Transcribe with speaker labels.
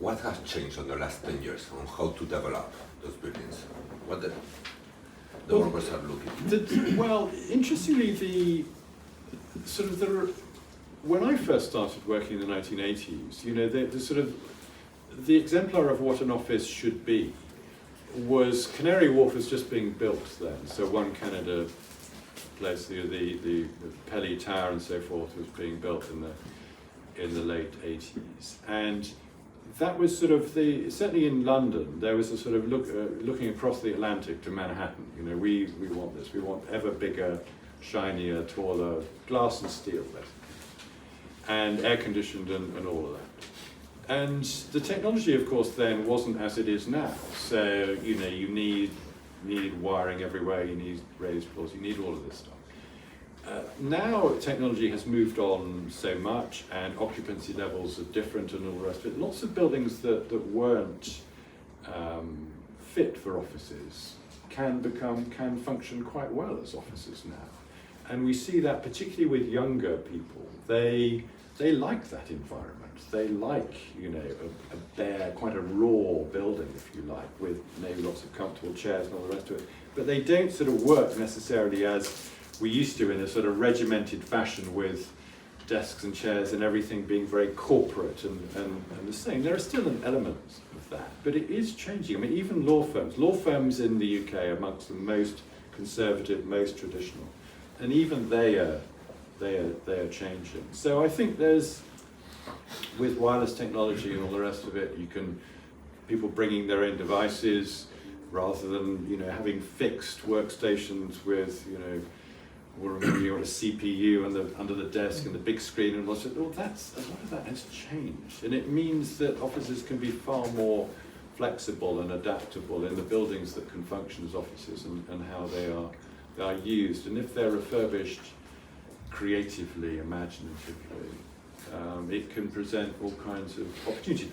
Speaker 1: what has changed in the last 10 years on how to develop those buildings? What the workers are looking.
Speaker 2: Well, interestingly, when I first started working in the 1980s, you know, the exemplar of what an office should be was Canary Wharf was just being built then. So One Canada Place, the Pelly Tower and so forth was being built in the late 80s, and that was sort of certainly in London there was a sort of looking across the Atlantic to Manhattan. You know, we want this. We want ever bigger, shinier, taller glass and steel, basically, and air conditioned and all of that. And the technology, of course, then wasn't as it is now. So you know, you need wiring everywhere. You need raised floors. You need all of this stuff. Now technology has moved on so much, and occupancy levels are different and all the rest of it. Lots of buildings that weren't fit for offices can function quite well as offices now. And we see that particularly with younger people. They like that environment. They like, you know, a bare, quite a raw building, if you like, with maybe lots of comfortable chairs and all the rest of it. But they don't sort of work necessarily as we used to in a sort of regimented fashion with desks and chairs and everything being very corporate and the same. There are still an element of that, but it is changing. I mean, even law firms in the UK are amongst the most conservative, most traditional, and even they are changing. So I think there's, with wireless technology and all the rest of it, people bringing their own devices rather than, you know, having fixed workstations with, you know, or you got a CPU under the desk and the big screen and lots of, well, a lot of that has changed, and it means that offices can be far more flexible and adaptable in the buildings that can function as offices and how they are used, and if they're refurbished creatively, imaginatively, it can present all kinds of opportunities.